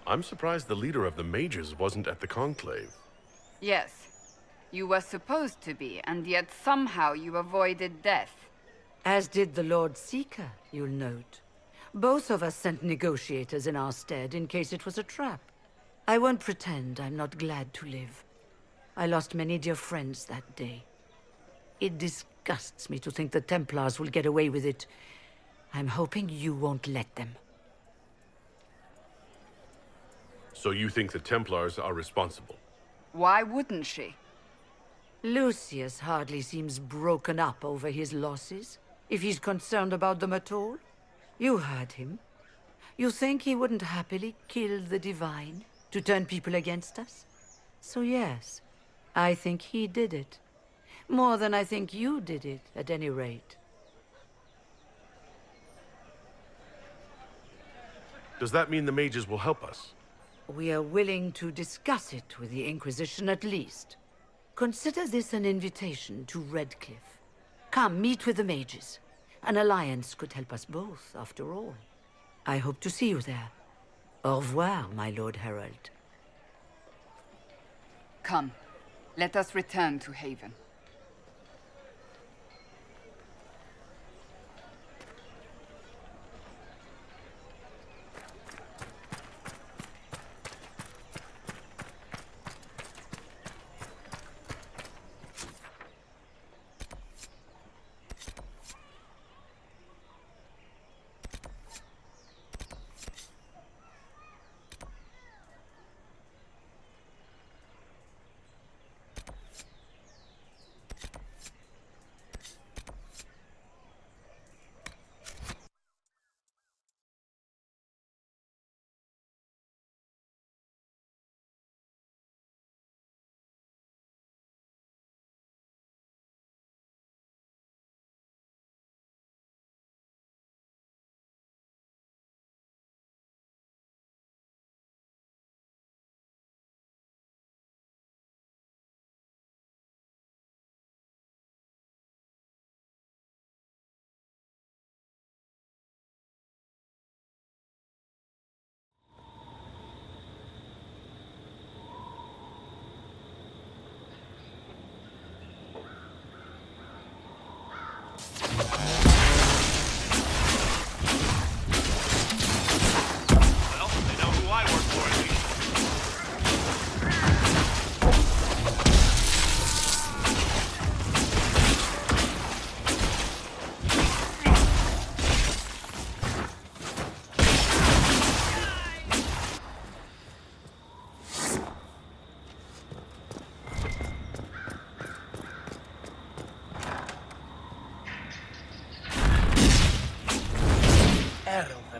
I'm surprised the leader of the mages wasn't at the conclave. Yes. You were supposed to be, and yet somehow you avoided death. As did the Lord Seeker, you'll note. Both of us sent negotiators in our stead in case it was a trap. I won't pretend I'm not glad to live. I lost many dear friends that day. It disgusts me to think the Templars will get away with it. I'm hoping you won't let them. So you think the Templars are responsible? Why wouldn't she? Lucius hardly seems broken up over his losses, if he's concerned about them at all. You heard him. You think he wouldn't happily kill the Divine to turn people against us? So yes, I think he did it. More than I think you did it, at any rate. Does that mean the mages will help us? We are willing to discuss it with the Inquisition at least. Consider this an invitation to Redcliffe. Come, meet with the mages. An alliance could help us both, after all. I hope to see you there. Au revoir, my Lord Herald. Come, let us return to Haven.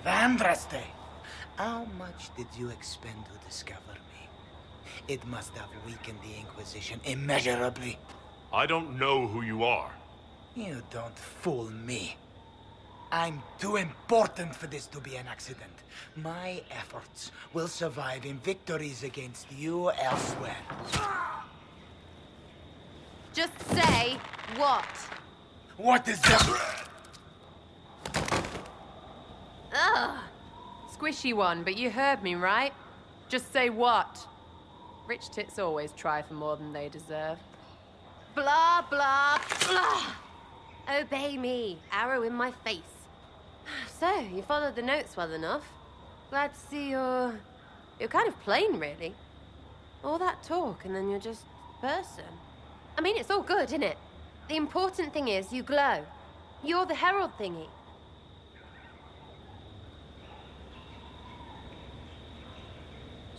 Andraste! How much did you expend to discover me? It must have weakened the Inquisition immeasurably. I don't know who you are. You don't fool me. I'm too important for this to be an accident. My efforts will survive in victories against you elsewhere. Just say what? What is that? Ugh. Squishy one, but you heard me, right? Just say what? Rich tits always try for more than they deserve. Blah, blah, blah. Obey me. Arrow in my face. So, you followed the notes well enough. Glad to see you're kind of plain, really. All that talk, and then you're just person. I mean, it's all good, isn't it? The important thing is you glow. You're the herald thingy.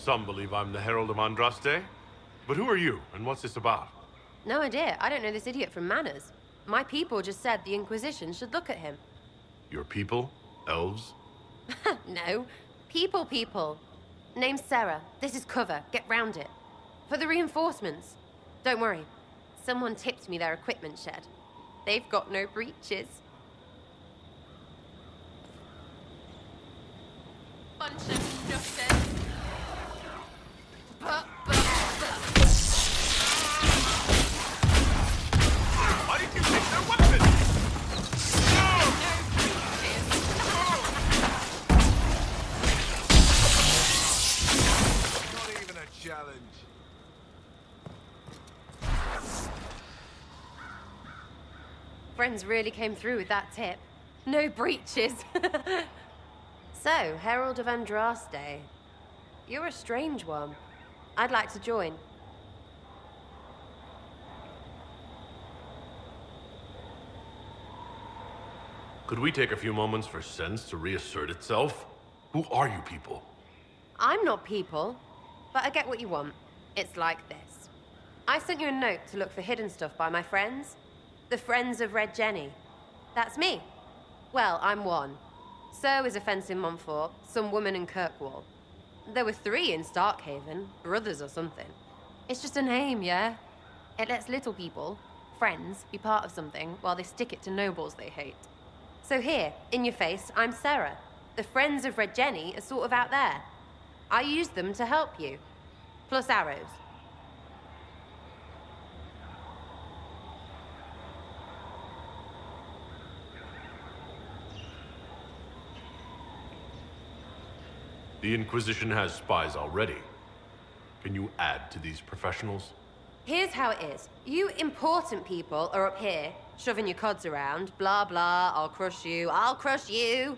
Some believe I'm the Herald of Andraste. But who are you, and what's this about? No idea. I don't know this idiot from Manners. My people just said the Inquisition should look at him. Your people? Elves? No. People. Name's Sarah. This is cover. Get round it. For the reinforcements. Don't worry. Someone tipped me their equipment shed. They've got no breaches. Bunch of nothing. Why did you take their weapons? Friends really came through with that tip. No breaches. So, Herald of Andraste. You're a strange one. I'd like to join. Could we take a few moments for sense to reassert itself? Who are you people? I'm not people, but I get what you want. It's like this. I sent you a note to look for hidden stuff by my friends. The Friends of Red Jenny. That's me. Well, I'm one. So is a fence in Montfort, some woman in Kirkwall. There were 3 in Starkhaven, brothers or something. It's just a name, yeah? It lets little people, friends, be part of something while they stick it to nobles they hate. So here, in your face, I'm Sarah. The Friends of Red Jenny are sort of out there. I use them to help you. Plus arrows. The Inquisition has spies already. Can you add to these professionals? Here's how it is. You important people are up here, shoving your cods around. Blah, blah, I'll crush you, I'll crush you.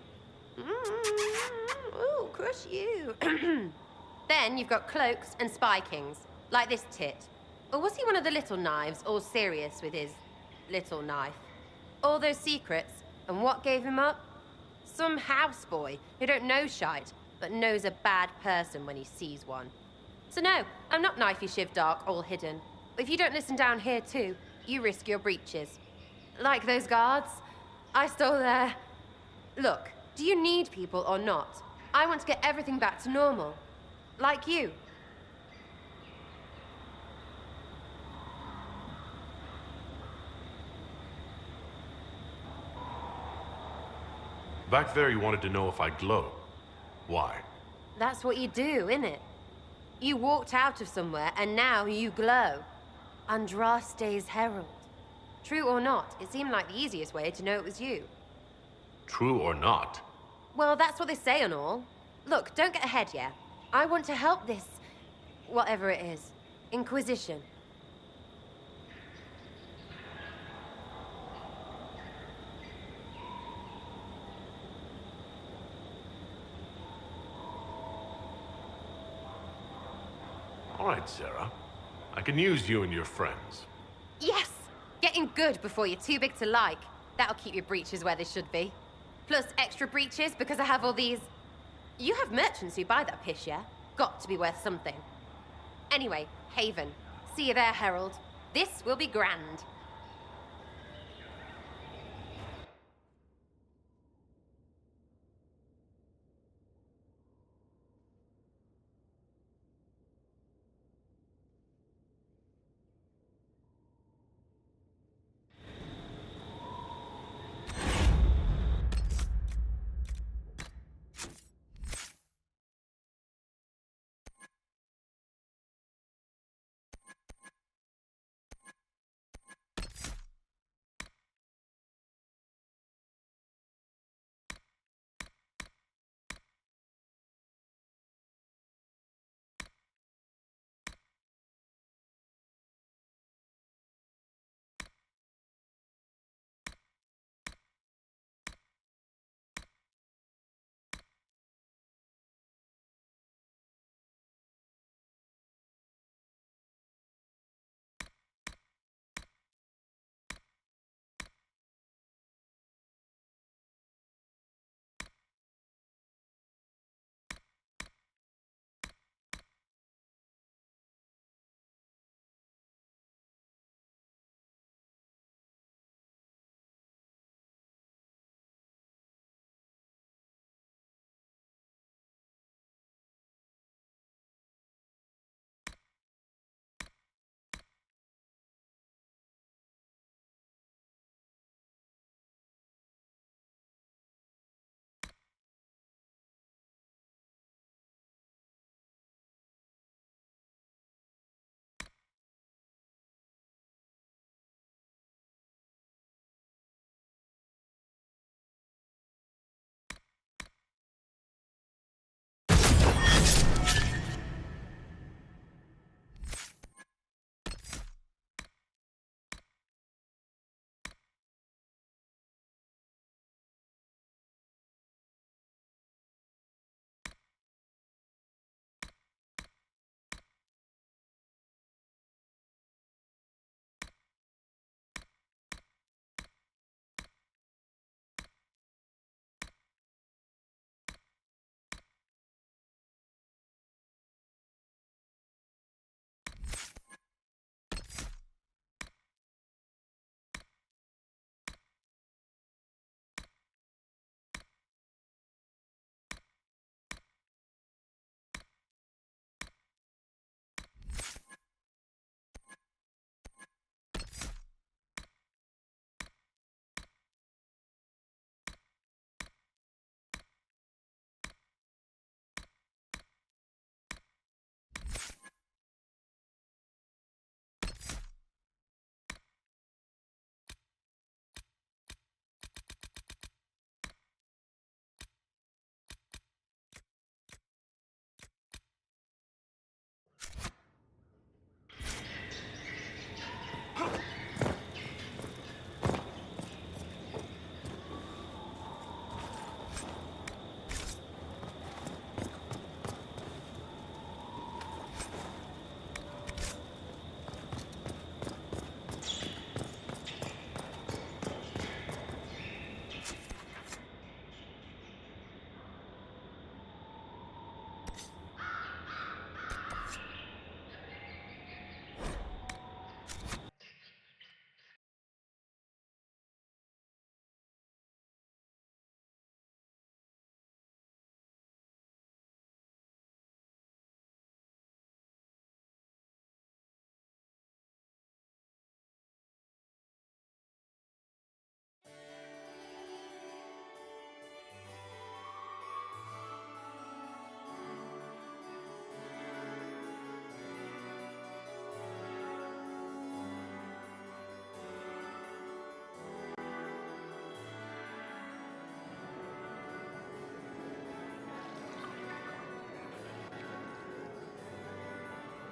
Ooh, crush you. Then you've got cloaks and spy kings, like this tit. Or was he one of the little knives, all serious with his little knife? All those secrets, and what gave him up? Some houseboy who don't know shite, but knows a bad person when he sees one. So no, I'm not knifey shiv dark, all hidden. But if you don't listen down here too, you risk your breeches. Like those guards, I stole their... Look, do you need people or not? I want to get everything back to normal. Like you. Back there, you wanted to know if I glow. Why? That's what you do, innit? You walked out of somewhere and now you glow. Andraste's herald. True or not, it seemed like the easiest way to know it was you. True or not? Well, that's what they say and all. Look, don't get ahead yet. I want to help this... whatever it is. Inquisition. All right, Sarah. I can use you and your friends. Yes! Getting good before you're too big to like. That'll keep your breeches where they should be. Plus extra breeches because I have all these... You have merchants who buy that pish, yeah? Got to be worth something. Anyway, Haven. See you there, Herald. This will be grand.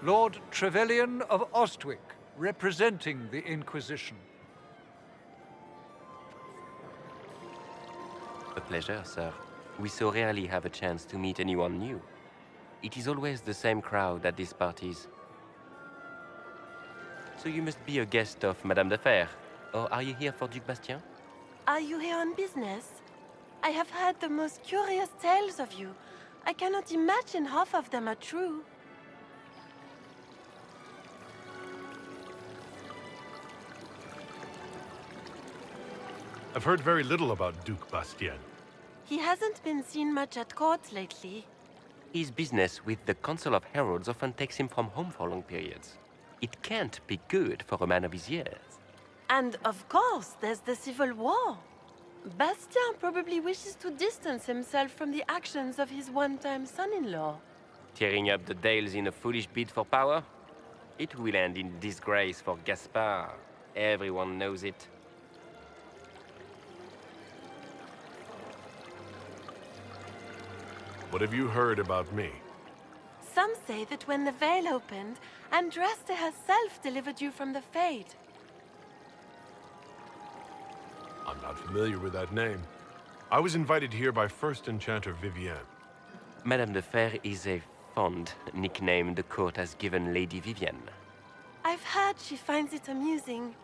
Lord Trevelyan of Ostwick, representing the Inquisition. A pleasure, sir. We so rarely have a chance to meet anyone new. It is always the same crowd at these parties. So you must be a guest of Madame de Fer, or are you here for Duc Bastien? Are you here on business? I have heard the most curious tales of you. I cannot imagine half of them are true. I've heard very little about Duc Bastien. He hasn't been seen much at court lately. His business with the Council of Heralds often takes him from home for long periods. It can't be good for a man of his years. And of course, there's the civil war. Bastien probably wishes to distance himself from the actions of his one-time son-in-law. Tearing up the Dales in a foolish bid for power? It will end in disgrace for Gaspard. Everyone knows it. What have you heard about me? Some say that when the veil opened, Andraste herself delivered you from the Fade. I'm not familiar with that name. I was invited here by First Enchanter Vivienne. Madame de Fer is a fond nickname the court has given Lady Vivienne. I've heard she finds it amusing.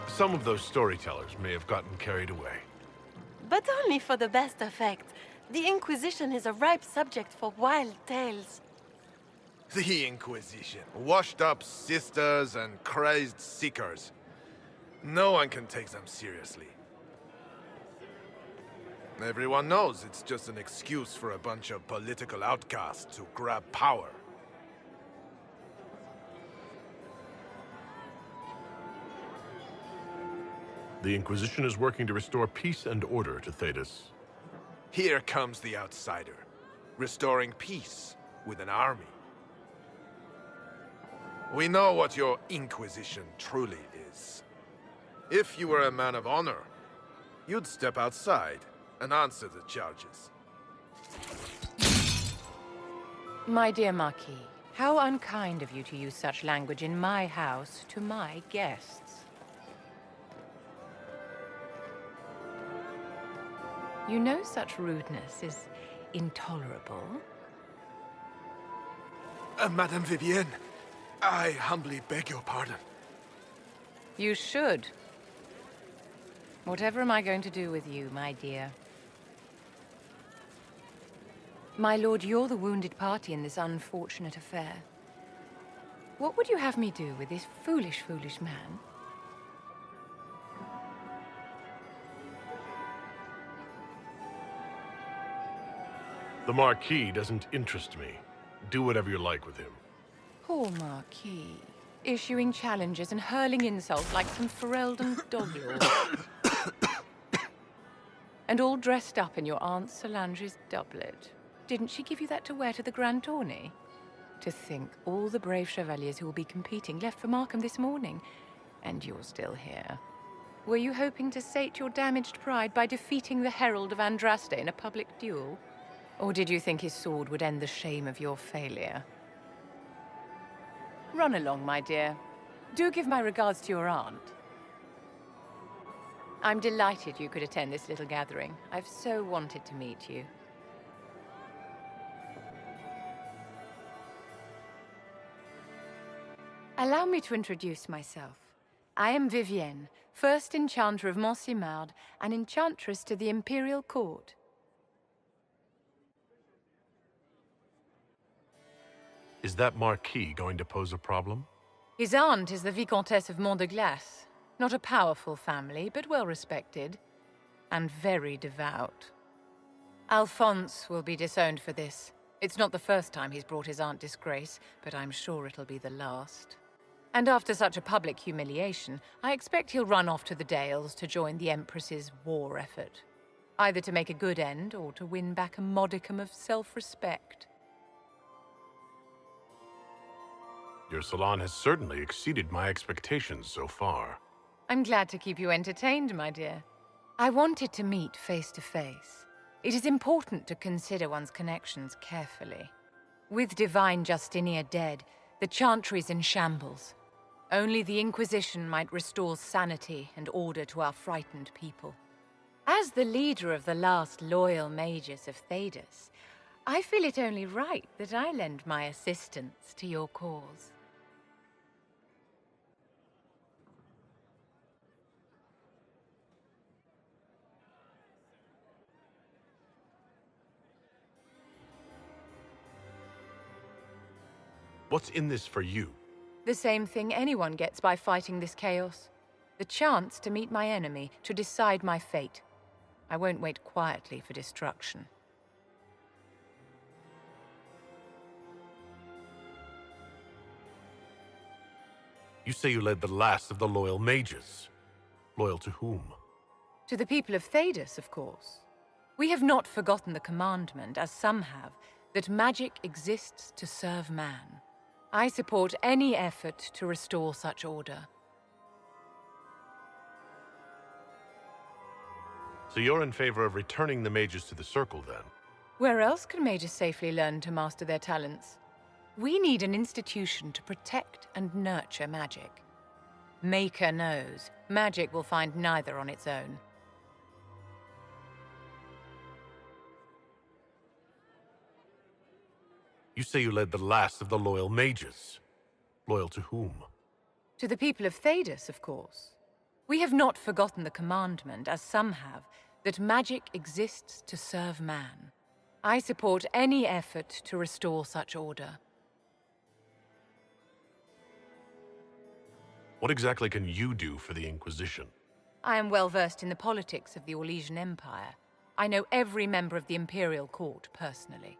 Some of those storytellers may have gotten carried away. But only for the best effect. The Inquisition is a ripe subject for wild tales. The Inquisition. Washed-up sisters and crazed seekers. No one can take them seriously. Everyone knows it's just an excuse for a bunch of political outcasts to grab power. The Inquisition is working to restore peace and order to Thedas. Here comes the outsider, restoring peace with an army. We know what your Inquisition truly is. If you were a man of honor, you'd step outside and answer the charges. My dear Marquis, how unkind of you to use such language in my house to my guests. You know such rudeness is intolerable. Madame Vivienne, I humbly beg your pardon. You should. Whatever am I going to do with you, my dear? My lord, you're the wounded party in this unfortunate affair. What would you have me do with this foolish, foolish man? The Marquis doesn't interest me. Do whatever you like with him. Poor Marquis. Issuing challenges and hurling insults like some Ferelden doglord. And all dressed up in your Aunt Solange's doublet. Didn't she give you that to wear to the Grand Tourney? To think all the brave chevaliers who will be competing left for Markham this morning, and you're still here. Were you hoping to sate your damaged pride by defeating the Herald of Andraste in a public duel? Or did you think his sword would end the shame of your failure? Run along, my dear. Do give my regards to your aunt. I'm delighted you could attend this little gathering. I've so wanted to meet you. Allow me to introduce myself. I am Vivienne, first enchanter of Montsimard and enchantress to the Imperial Court. Is that Marquis going to pose a problem? His aunt is the Vicomtesse of Mont de Glace. Not a powerful family, but well respected. And very devout. Alphonse will be disowned for this. It's not the first time he's brought his aunt disgrace, but I'm sure it'll be the last. And after such a public humiliation, I expect he'll run off to the Dales to join the Empress's war effort. Either to make a good end, or to win back a modicum of self-respect. Your salon has certainly exceeded my expectations so far. I'm glad to keep you entertained, my dear. I wanted to meet face to face. It is important to consider one's connections carefully. With Divine Justinia dead, the Chantry's in shambles. Only the Inquisition might restore sanity and order to our frightened people. As the leader of the last loyal mages of Thedas, I feel it only right that I lend my assistance to your cause. What's in this for you? The same thing anyone gets by fighting this chaos. The chance to meet my enemy, to decide my fate. I won't wait quietly for destruction. You say you led the last of the loyal mages. Loyal to whom? To the people of Thedas, of course. We have not forgotten the commandment, as some have, that magic exists to serve man. I support any effort to restore such order. So you're in favor of returning the mages to the Circle, then? Where else can mages safely learn to master their talents? We need an institution to protect and nurture magic. Maker knows, magic will find neither on its own. You say you led the last of the loyal mages. Loyal to whom? To the people of Thedas, of course. We have not forgotten the commandment, as some have, that magic exists to serve man. I support any effort to restore such order. What exactly can you do for the Inquisition? I am well versed in the politics of the Orlesian Empire. I know every member of the Imperial Court personally.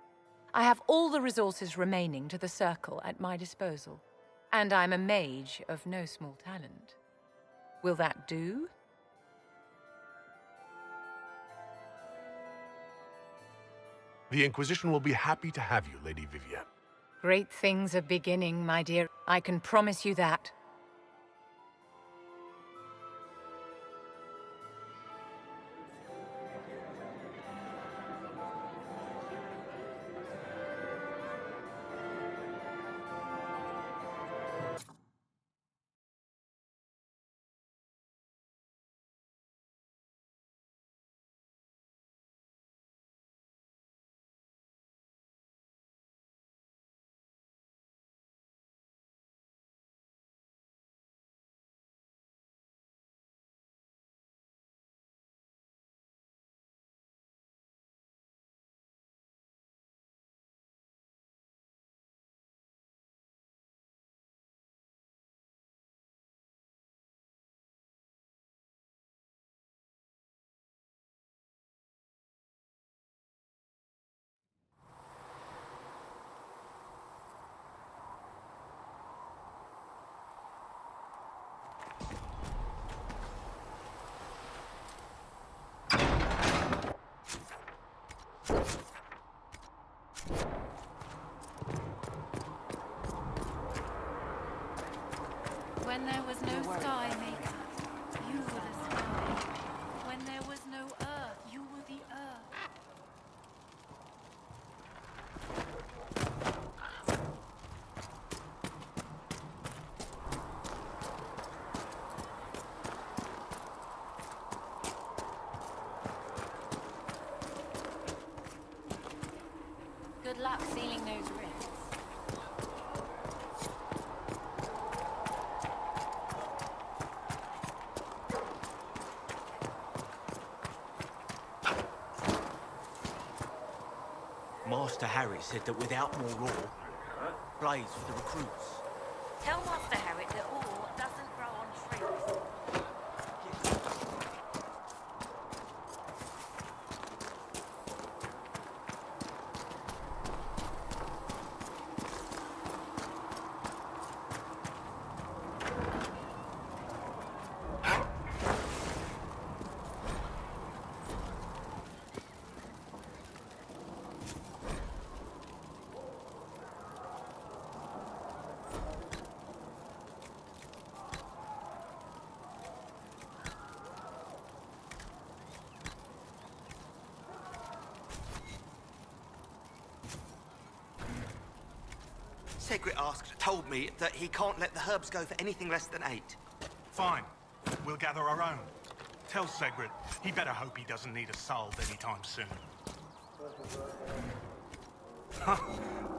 I have all the resources remaining to the Circle at my disposal. And I'm a mage of no small talent. Will that do? The Inquisition will be happy to have you, Lady Vivienne. Great things are beginning, my dear. I can promise you that. When there was no sky maker, you were the sky. When there was no earth, you were the earth. Good luck sealing those rifts. Master Harry said that without more ore, blades for the recruits. Tell Master Harriet that ore doesn't grow on trees. Segret told me that he can't let the herbs go for anything less than 8. Fine. We'll gather our own. Tell Segret he better hope he doesn't need a salve anytime soon.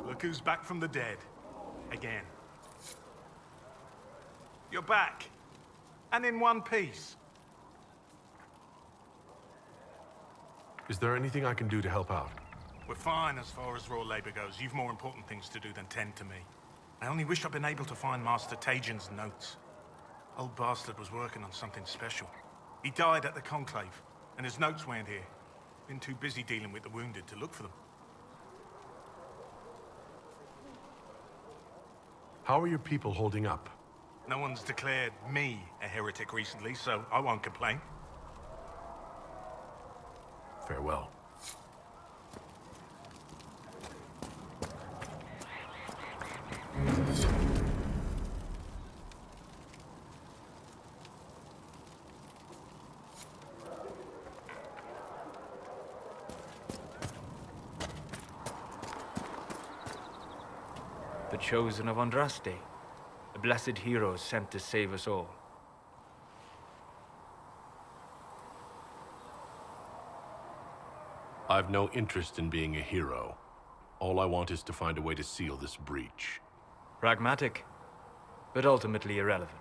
Look who's back from the dead. Again. You're back. And in one piece. Is there anything I can do to help out? We're fine as far as raw labor goes. You've more important things to do than tend to me. I only wish I'd been able to find Master Tajin's notes. Old bastard was working on something special. He died at the Conclave, and his notes weren't here. Been too busy dealing with the wounded to look for them. How are your people holding up? No one's declared me a heretic recently, so I won't complain. Farewell. The chosen of Andraste, a blessed hero sent to save us all. I've no interest in being a hero. All I want is to find a way to seal this breach. Pragmatic, but ultimately irrelevant.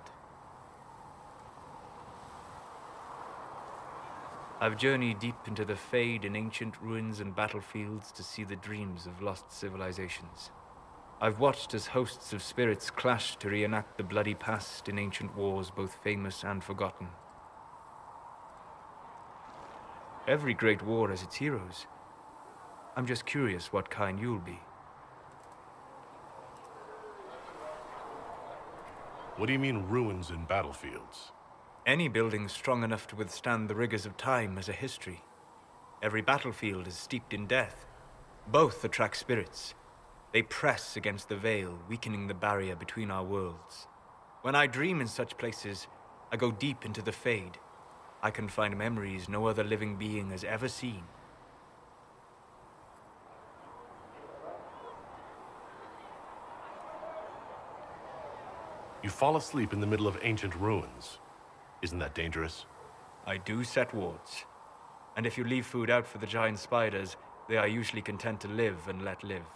I've journeyed deep into the Fade in ancient ruins and battlefields to see the dreams of lost civilizations. I've watched as hosts of spirits clash to reenact the bloody past in ancient wars both famous and forgotten. Every great war has its heroes. I'm just curious what kind you'll be. What do you mean, ruins and battlefields? Any building strong enough to withstand the rigors of time has a history. Every battlefield is steeped in death. Both attract spirits. They press against the veil, weakening the barrier between our worlds. When I dream in such places, I go deep into the Fade. I can find memories no other living being has ever seen. You fall asleep in the middle of ancient ruins. Isn't that dangerous? I do set wards. And if you leave food out for the giant spiders, they are usually content to live and let live.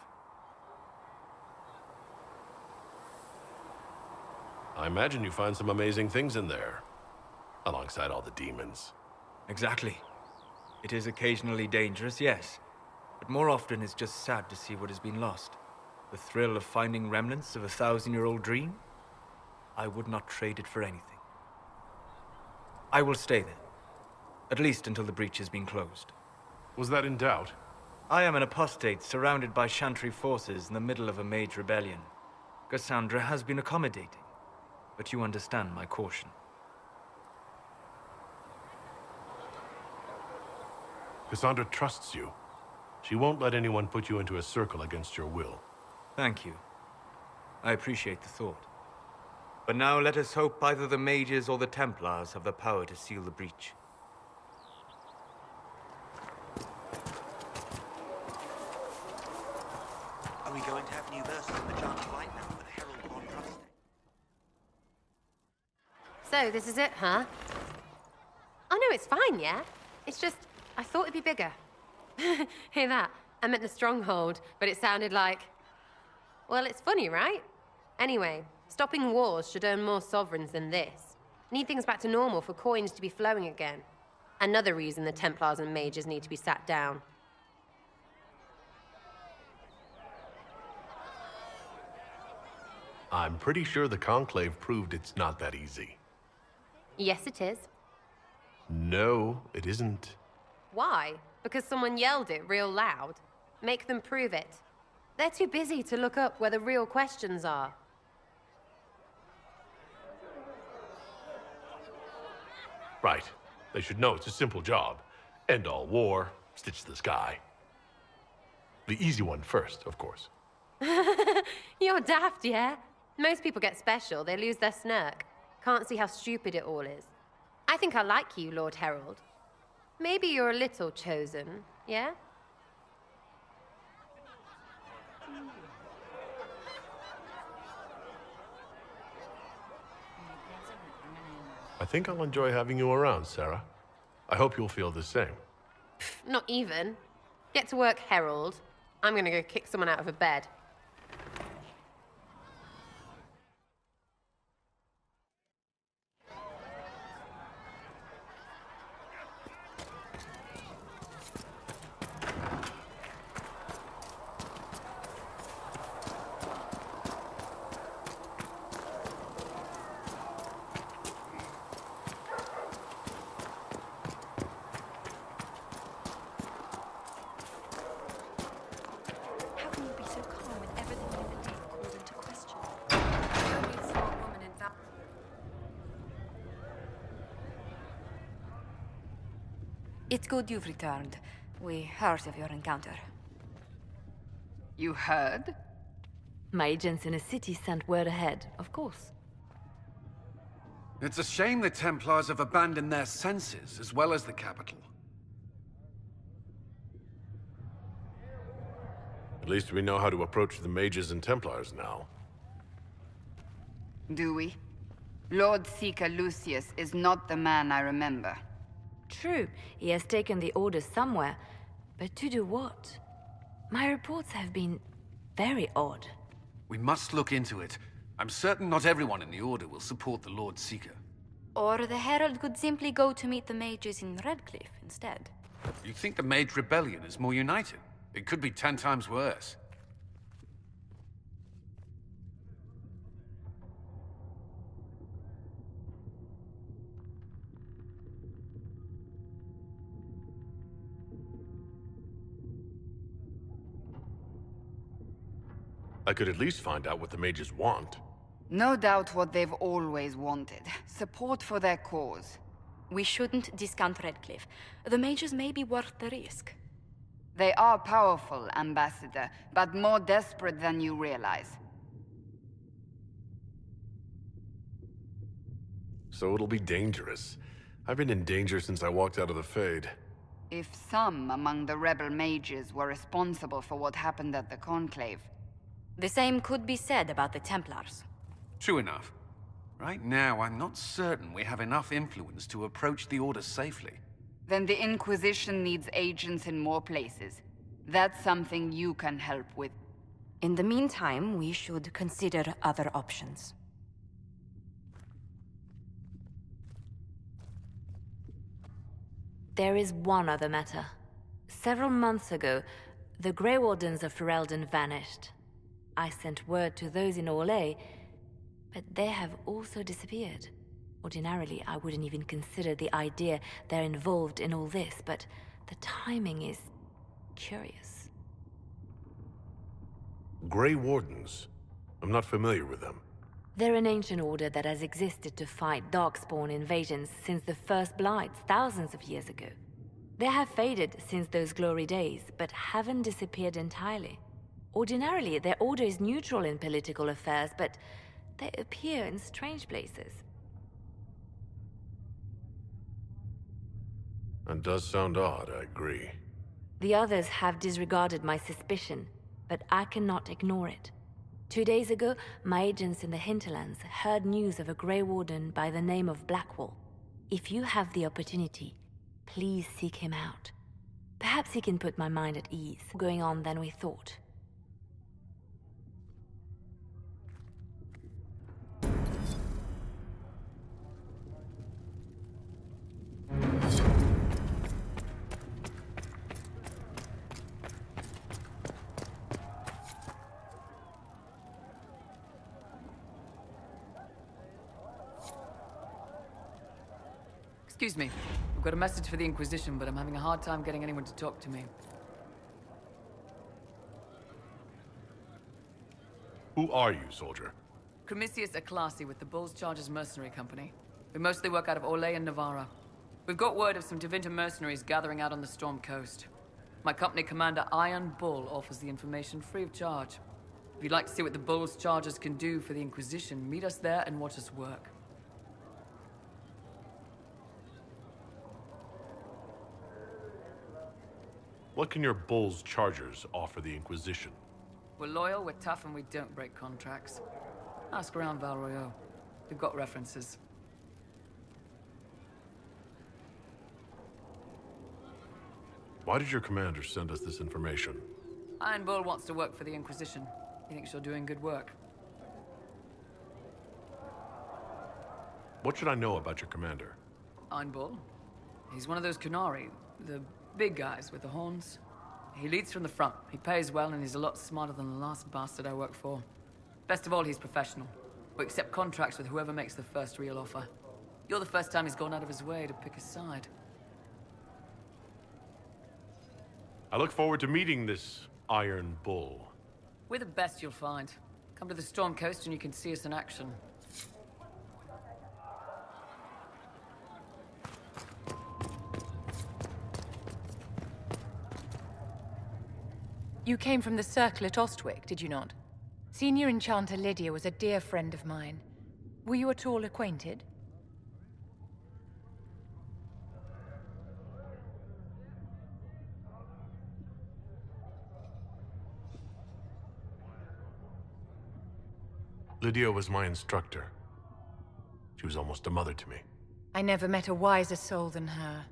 I imagine you find some amazing things in there, alongside all the demons. Exactly. It is occasionally dangerous, yes. But more often it's just sad to see what has been lost. The thrill of finding remnants of a 1,000-year-old dream? I would not trade it for anything. I will stay there. At least until the breach has been closed. Was that in doubt? I am an apostate surrounded by Chantry forces in the middle of a mage rebellion. Cassandra has been accommodating, but you understand my caution. Cassandra trusts you. She won't let anyone put you into a circle against your will. Thank you. I appreciate the thought. But now let us hope either the mages or the Templars have the power to seal the breach. Are we going to have new verses of the Chant of Light now for the Herald of Andraste? So, this is it, huh? Oh no, it's fine, yeah? It's just, I thought it'd be bigger. Hear that? I meant the stronghold, but it sounded like... Well, it's funny, right? Anyway, stopping wars should earn more sovereigns than this. Need things back to normal for coins to be flowing again. Another reason the Templars and mages need to be sat down. I'm pretty sure the Conclave proved it's not that easy. Yes, it is. No, it isn't. Why? Because someone yelled it real loud? Make them prove it. They're too busy to look up where the real questions are. Right. They should know it's a simple job. End all war, stitch the sky. The easy one first, of course. You're daft, yeah? Most people get special, they lose their snark. Can't see how stupid it all is. I think I like you, Lord Herald. Maybe you're a little chosen, yeah? I think I'll enjoy having you around, Sarah. I hope you'll feel the same. Not even. Get to work, Herald. I'm gonna go kick someone out of a bed. How can you be so calm when everything you believe called into question? Only a small woman in It's good you've returned. We heard of your encounter. You heard? My agents in the city sent word ahead, of course. It's a shame the Templars have abandoned their senses, as well as the capital. At least we know how to approach the mages and Templars now. Do we? Lord Seeker Lucius is not the man I remember. True, he has taken the Order somewhere, but to do what? My reports have been very odd. We must look into it. I'm certain not everyone in the Order will support the Lord Seeker. Or the Herald could simply go to meet the mages in Redcliffe instead. You think the Mage Rebellion is more united? It could be 10 times worse. I could at least find out what the mages want. No doubt what they've always wanted. Support for their cause. We shouldn't discount Redcliffe. The mages may be worth the risk. They are powerful, Ambassador, but more desperate than you realize. So it'll be dangerous. I've been in danger since I walked out of the Fade. If some among the rebel mages were responsible for what happened at the Conclave... The same could be said about the Templars. True enough. Right now, I'm not certain we have enough influence to approach the Order safely. Then the Inquisition needs agents in more places. That's something you can help with. In the meantime, we should consider other options. There is one other matter. Several months ago, the Grey Wardens of Ferelden vanished. I sent word to those in Orlais, but they have also disappeared. Ordinarily, I wouldn't even consider the idea they're involved in all this, but the timing is curious. Grey Wardens? I'm not familiar with them. They're an ancient order that has existed to fight Darkspawn invasions since the First Blights thousands of years ago. They have faded since those glory days, but haven't disappeared entirely. Ordinarily, their order is neutral in political affairs, but they appear in strange places. That does sound odd, I agree. The others have disregarded my suspicion, but I cannot ignore it. 2 days ago, my agents in the hinterlands heard news of a Grey Warden by the name of Blackwall. If you have the opportunity, please seek him out. Perhaps he can put my mind at ease, going on than we thought. Excuse me. I've got a message for the Inquisition, but I'm having a hard time getting anyone to talk to me. Who are you, soldier? Cremisius Aclasi with the Bulls Chargers Mercenary Company. We mostly work out of Orlais and Navarra. We've got word of some Tevinter mercenaries gathering out on the Storm Coast. My company commander, Iron Bull, offers the information free of charge. If you'd like to see what the Bulls Chargers can do for the Inquisition, meet us there and watch us work. What can your Bulls Chargers offer the Inquisition? We're loyal, we're tough, and we don't break contracts. Ask around Val Royeaux. We've got references. Why did your commander send us this information? Iron Bull wants to work for the Inquisition. He thinks you're doing good work. What should I know about your commander? Iron Bull? He's one of those Kunari, the big guys with the horns. He leads from the front. He pays well, and he's a lot smarter than the last bastard I worked for. Best of all, he's professional. We accept contracts with whoever makes the first real offer. You're the first time he's gone out of his way to pick a side. I look forward to meeting this Iron Bull. We're the best you'll find. Come to the Storm Coast and you can see us in action. You came from the Circle at Ostwick, did you not? Senior Enchanter Lydia was a dear friend of mine. Were you at all acquainted? Lydia was my instructor. She was almost a mother to me. I never met a wiser soul than her.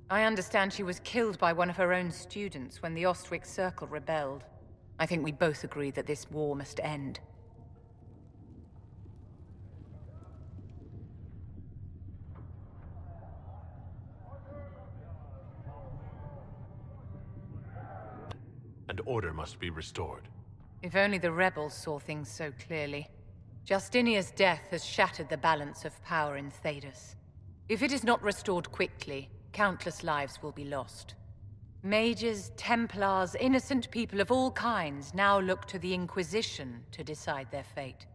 I understand she was killed by one of her own students when the Ostwick Circle rebelled. I think we both agree that this war must end. And order must be restored. If only the rebels saw things so clearly. Justinia's death has shattered the balance of power in Thedas. If it is not restored quickly, countless lives will be lost. Mages, Templars, innocent people of all kinds now look to the Inquisition to decide their fate.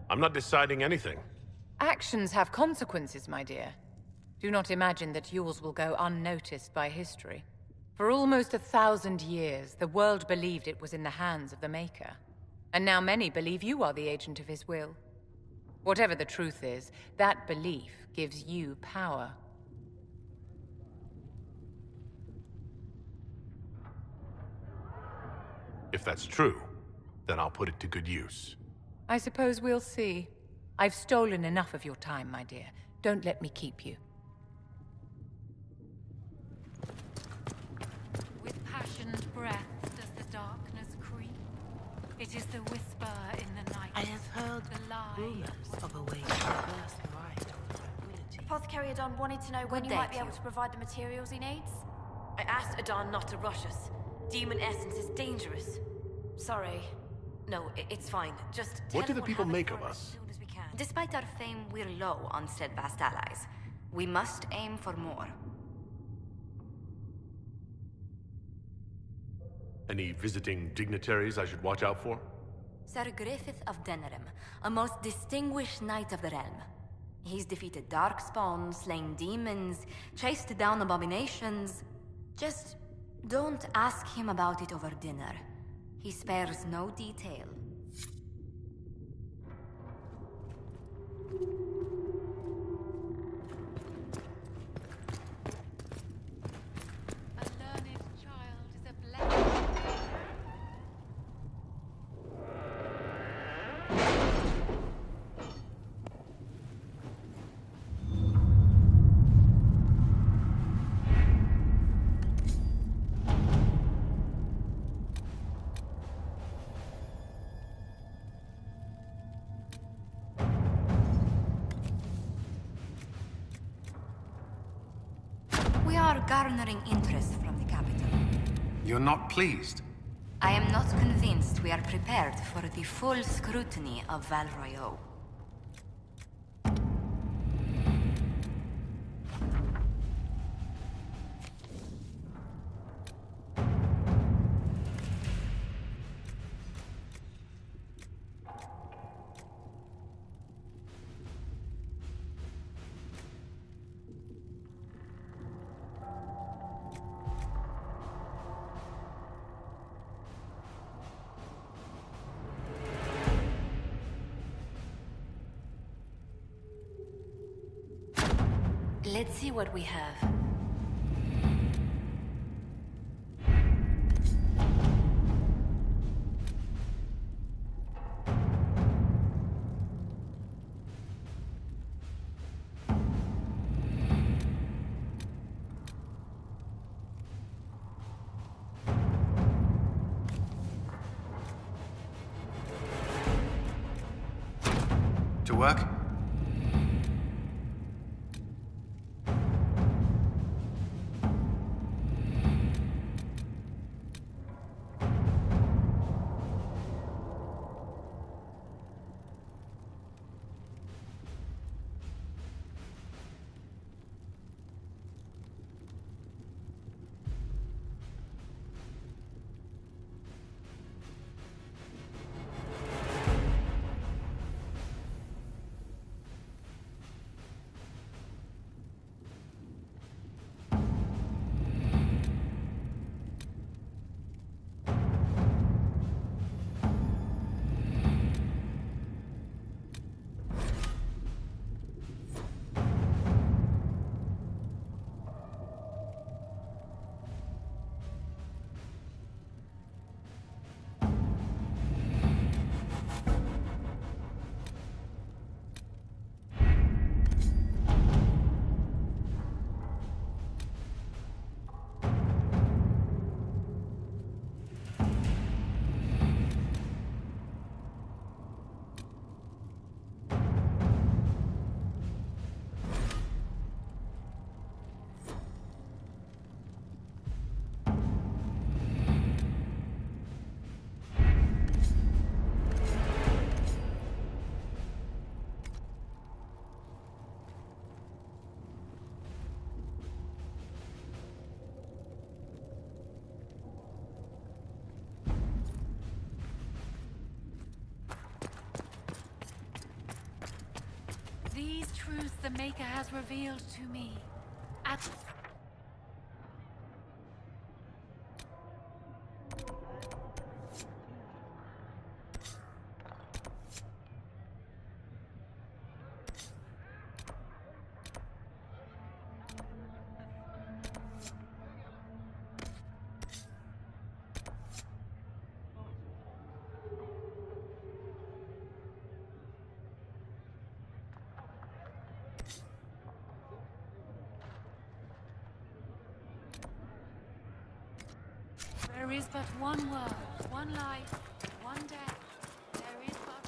I'm not deciding anything. Actions have consequences, my dear. Do not imagine that yours will go unnoticed by history. For almost 1,000 years, the world believed it was in the hands of the Maker. And now many believe you are the agent of his will. Whatever the truth is, that belief gives you power. If that's true, then I'll put it to good use. I suppose we'll see. I've stolen enough of your time, my dear. Don't let me keep you. With passionate breath does the darkness creep. It is the whisper in the night. I have heard rumors of a way to reverse the ride of tranquility. Apothecary Adon wanted to know when you might be able to provide the materials he needs. I asked Adon not to rush us. Demon essence is dangerous. Sorry. No, it's fine. Just What do tell the people happens make for of as us? soon as we can. Despite our fame, we're low on steadfast allies. We must aim for more. Any visiting dignitaries I should watch out for? Sir Griffith of Denerim, a most distinguished knight of the realm. He's defeated darkspawn, slain demons, chased down abominations. Just don't ask him about it over dinner. He spares no detail. A learned child is a blessing. We are garnering interest from the capital. You're not pleased? I am not convinced we are prepared for the full scrutiny of Val Royeaux. Let's see what we have. work? These truths the Maker has revealed to me. At There is but one world, one life, one death. There is but...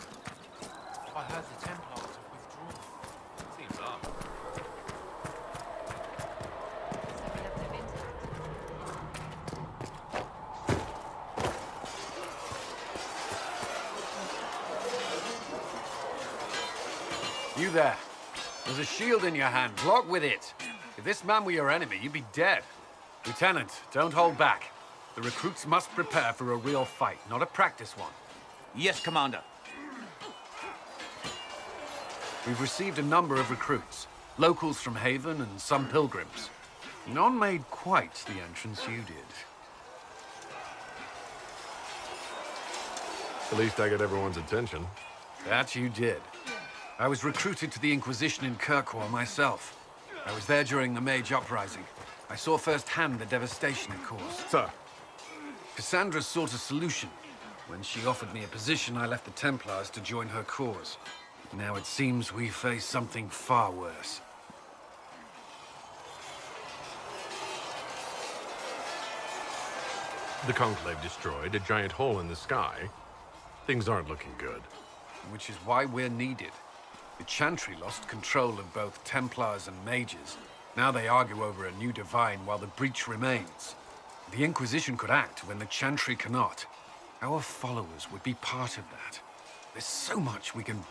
I heard the Templars have withdrawn. Seems odd. You there. There's a shield in your hand. Block with it. If this man were your enemy, you'd be dead. Lieutenant, don't hold back. The recruits must prepare for a real fight, not a practice one. Yes, Commander. We've received a number of recruits. Locals from Haven and some pilgrims. None made quite the entrance you did. At least I got everyone's attention. That you did. I was recruited to the Inquisition in Kirkwall myself. I was there during the Mage Uprising. I saw firsthand the devastation it caused. Sir. Cassandra sought a solution. When she offered me a position, I left the Templars to join her cause. Now it seems we face something far worse. The Conclave destroyed, a giant hole in the sky. Things aren't looking good. Which is why we're needed. The Chantry lost control of both Templars and Mages. Now they argue over a new Divine while the breach remains. The Inquisition could act when the Chantry cannot. Our followers would be part of that. There's so much we can...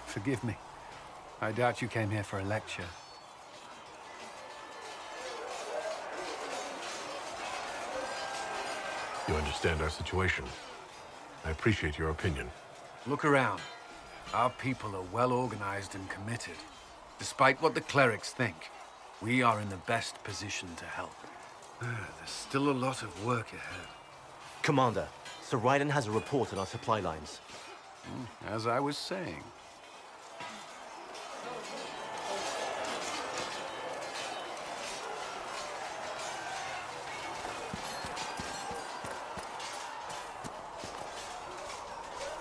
Forgive me. I doubt you came here for a lecture. You understand our situation. I appreciate your opinion. Look around. Our people are well organized and committed. Despite what the clerics think, we are in the best position to help. There's still a lot of work ahead. Commander, Sir Ryden has a report on our supply lines. As I was saying.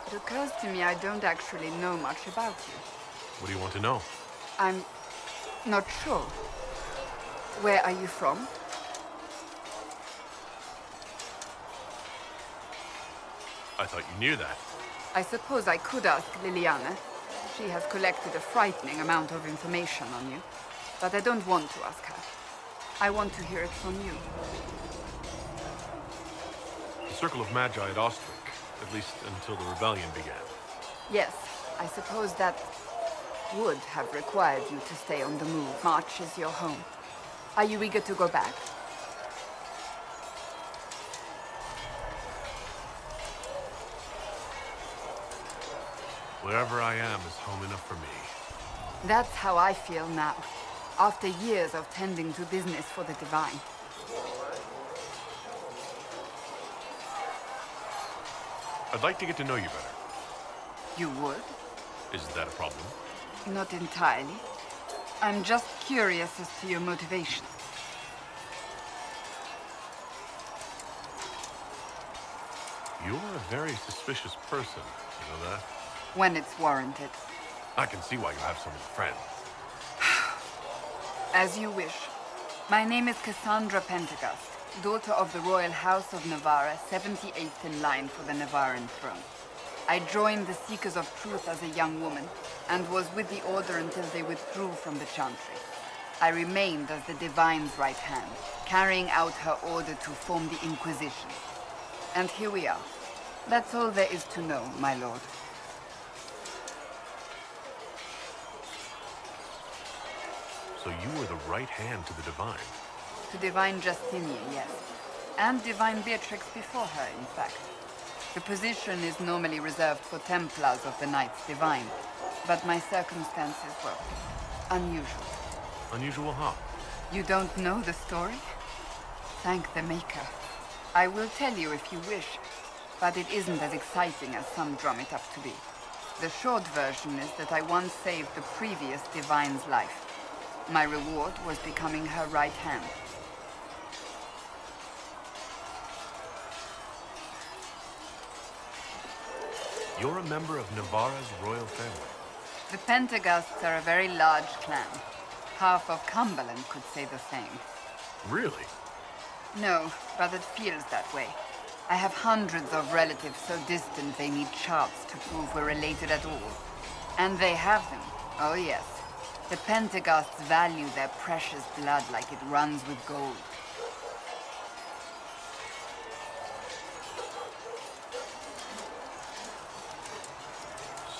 It occurs to me I don't actually know much about you. What do you want to know? I'm not sure. Where are you from? I thought you knew that. I suppose I could ask Liliana. She has collected a frightening amount of information on you, but I don't want to ask her. I want to hear it from you. The Circle of Magi at Ostwick, at least until the rebellion began. Yes, I suppose that would have required you to stay on the move. March is your home. Are you eager to go back? Wherever I am is home enough for me. That's how I feel now, after years of tending to business for the Divine. I'd like to get to know you better. You would? Is that a problem? Not entirely. I'm just curious as to your motivation. You're a very suspicious person, you know that? When it's warranted. I can see why you have so many friends. As you wish. My name is Cassandra Pendergast, daughter of the Royal House of Navarra, 78th in line for the Navarran throne. I joined the Seekers of Truth as a young woman, and was with the Order until they withdrew from the Chantry. I remained as the Divine's right hand, carrying out her order to form the Inquisition. And here we are. That's all there is to know, my lord. So you were the right hand to the Divine? To Divine Justinian, yes. And Divine Beatrix before her, in fact. The position is normally reserved for Templars of the Knights Divine, but my circumstances were unusual. Unusual how? You don't know the story? Thank the Maker. I will tell you if you wish, but it isn't as exciting as some drum it up to be. The short version is that I once saved the previous Divine's life. My reward was becoming her right hand. You're a member of Navarra's royal family. The Pendergasts are a very large clan. Half of Cumberland could say the same. Really? No, but it feels that way. I have hundreds of relatives so distant they need charts to prove we're related at all. And they have them. Oh yes. The Pendergasts value their precious blood like it runs with gold.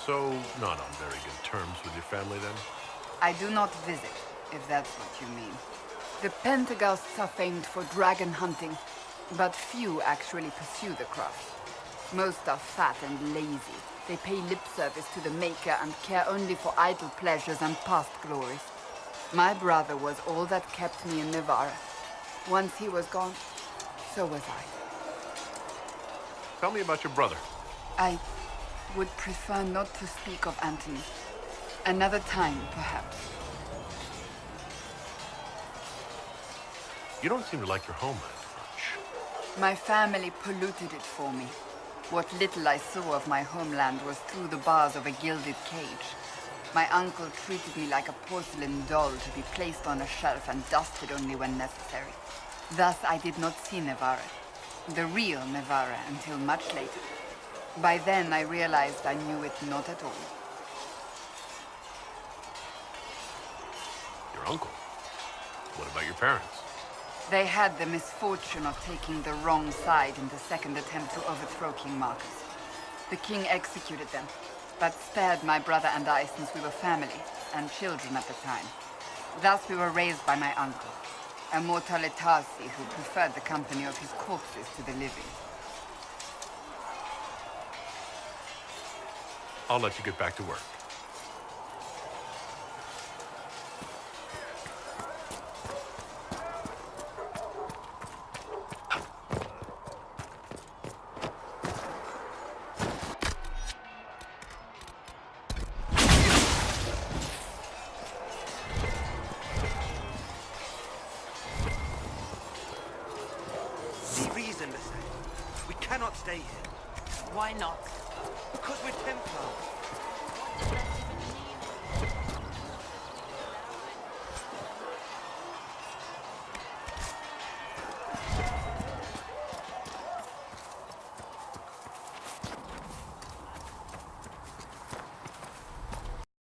So, not on very good terms with your family then? I do not visit, if that's what you mean. The Pendergasts are famed for dragon hunting, but few actually pursue the craft. Most are fat and lazy. They pay lip service to the Maker and care only for idle pleasures and past glories. My brother was all that kept me in Navarra. Once he was gone, so was I. Tell me about your brother. I would prefer not to speak of Anthony. Another time, perhaps. You don't seem to like your homeland much. My family polluted it for me. What little I saw of my homeland was through the bars of a gilded cage. My uncle treated me like a porcelain doll to be placed on a shelf and dusted only when necessary. Thus I did not see Navarra, the real Navarra, until much later. By then I realized I knew it not at all. Your uncle? What about your parents? They had the misfortune of taking the wrong side in the second attempt to overthrow King Marcus. The king executed them, but spared my brother and I since we were family, and children at the time. Thus we were raised by my uncle, a mortal Tarsi who preferred the company of his corpses to the living. I'll let you get back to work. See reason, Lissette. We cannot stay here. Why not? Because we're Templars.